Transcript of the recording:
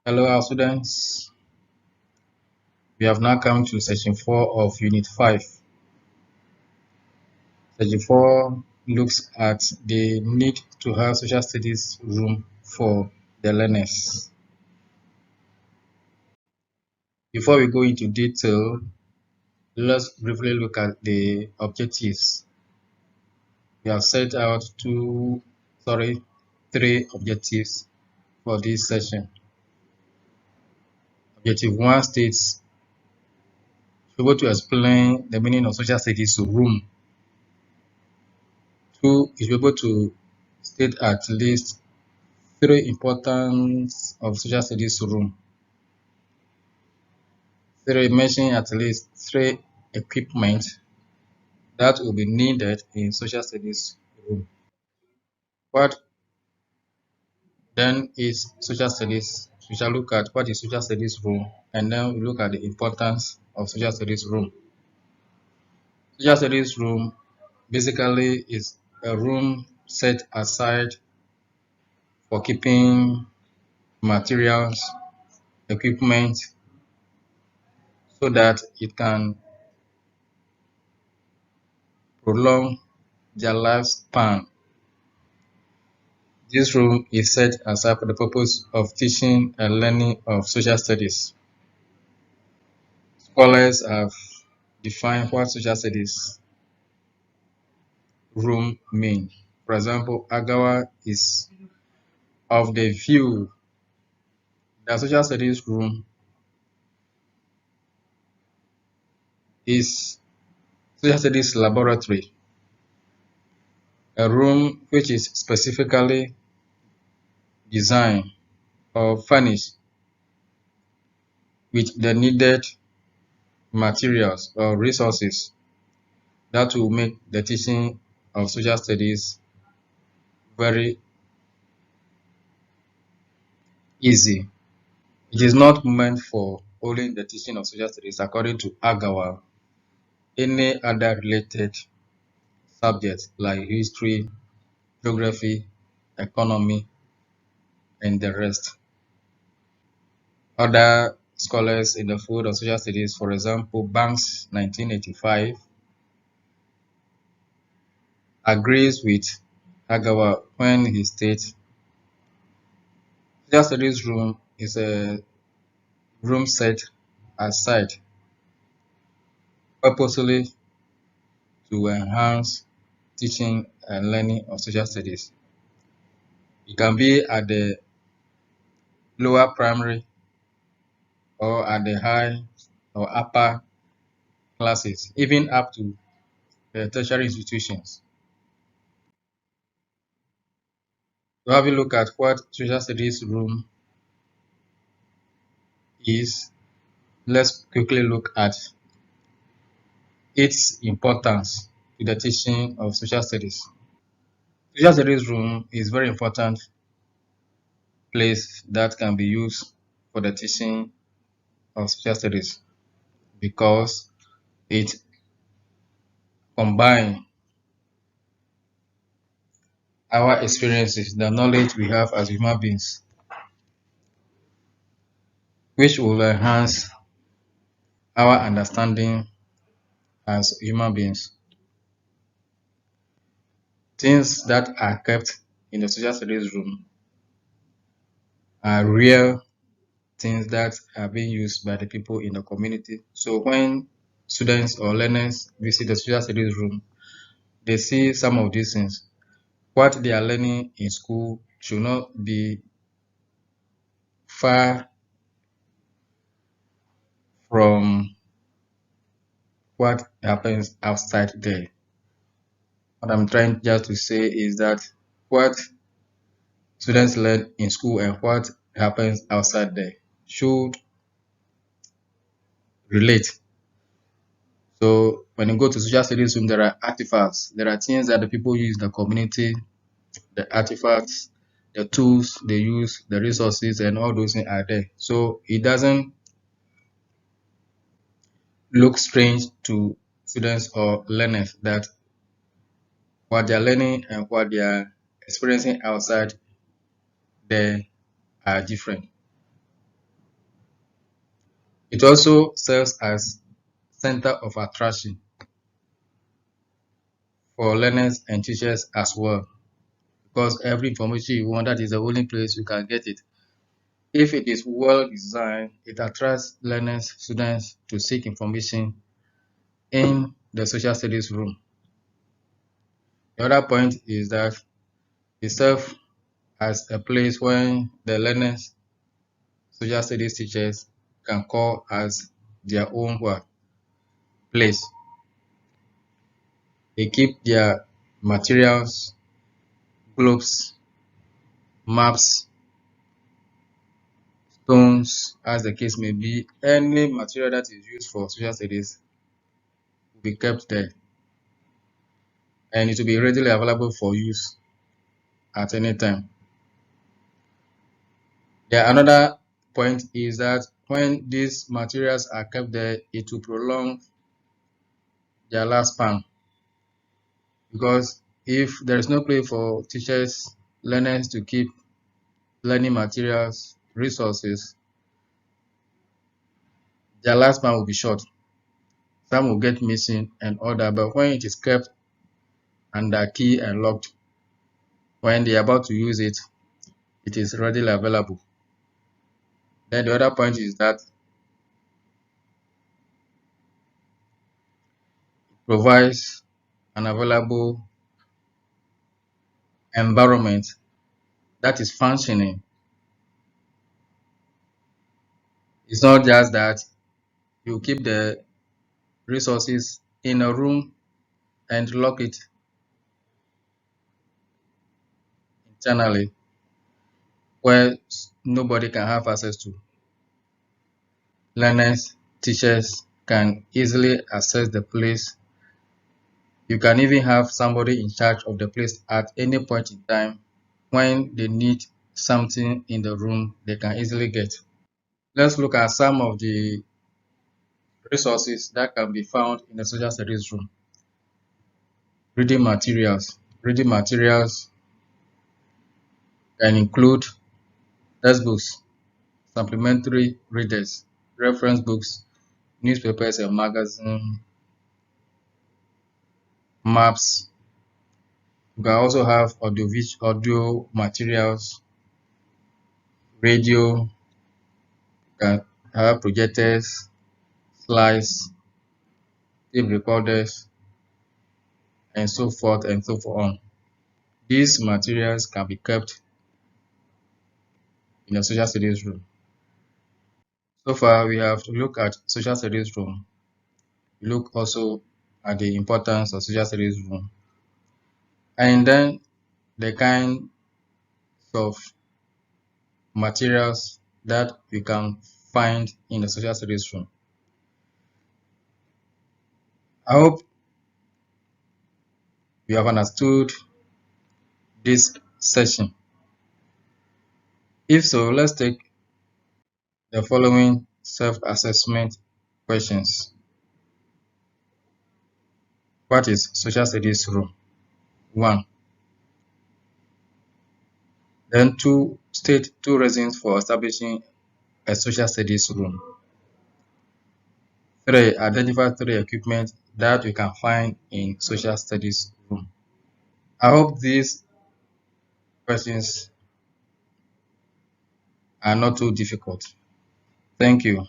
Hello, our students. We have now come to section 4 of Unit 5. Section 4 looks at the need to have social studies room for the learners. Before we go into detail, let's briefly look at the objectives. We have set out three objectives for this session. Objective 1 states be able to explain the meaning of social studies room. 2 is be able to state at least three importance of social studies room. 3, mention at least 3 equipment that will be needed in social studies room. What then is social studies? We shall look at what is social studies room, and then we look at the importance of social studies room. Social studies room basically is a room set aside for keeping materials, equipment, so that it can prolong their lifespan. This room is set aside for the purpose of teaching and learning of social studies. Scholars have defined what social studies room mean. For example, Agawa is of the view that social studies room is social studies laboratory, a room which is specifically designed or furnished with the needed materials or resources that will make the teaching of social studies very easy. It is not meant for only the teaching of social studies. According to Agawa, any other related subjects like history, geography, economy, and the rest. Other scholars in the field of social studies, for example, Banks 1985, agrees with Agawa when he states social studies room is a room set aside purposely to enhance teaching and learning of social studies. It can be at the lower primary or at the high or upper classes, even up to the tertiary institutions. To have a look at what social studies room is, let's quickly look at its importance to the teaching of social studies. Social studies room is very important place that can be used for the teaching of social studies because it combines our experiences, the knowledge we have as human beings, which will enhance our understanding as human beings. Things that are kept in the social studies room are real things that are being used by the people in the community. So when students or learners visit the social studies room, they see some of these things. What they are learning in school should not be far from what happens outside there. What I'm trying just to say is that what students learn in school and what happens outside there should relate. So when you go to social studies room, there are artifacts. There are things that the people use in the community, the artifacts, the tools they use, the resources, and all those things are there. So it doesn't look strange to students or learners that what they are learning and what they are experiencing outside there are different. It also serves as center of attraction for learners and teachers as well, because every information you want, that is the only place you can get it. If it is well designed, it attracts learners, students to seek information in the social studies room. The other point is that it serves as a place where the learners, social studies teachers can call as their own place. They keep their materials, globes, maps, stones, as the case may be. Any material that is used for social studies will be kept there, and it will be readily available for use at any time. Another point is that when these materials are kept there, it will prolong their lifespan, because if there is no place for teachers, learners to keep learning materials, resources, their lifespan will be short. Some will get missing and all that, but when it is kept under key and locked, when they are about to use it, it is readily available. Then the other point is that it provides an available environment that is functioning. It's not just that you keep the resources in a room and lock it internally where nobody can have access to. Learners, teachers can easily access the place. You can even have somebody in charge of the place at any point in time. When they need something in the room, they can easily get. Let's look at some of the resources that can be found in the social studies room. Reading materials. Reading materials can include textbooks, supplementary readers, reference books, newspapers and magazines, maps. You can also have audio materials, radio, you can have projectors, slides, tape recorders, and so forth and so on. These materials can be kept in the social studies room. So far, we have to look at social studies room. Look also at the importance of social studies room, and then the kind of materials that we can find in the social studies room. I hope you have understood this session. If so, let's take the following self-assessment questions. What is social studies room? 1. Then 2. State 2 reasons for establishing a social studies room. 3. Identify 3 equipment that we can find in social studies room. I hope these questions are not too difficult. Thank you.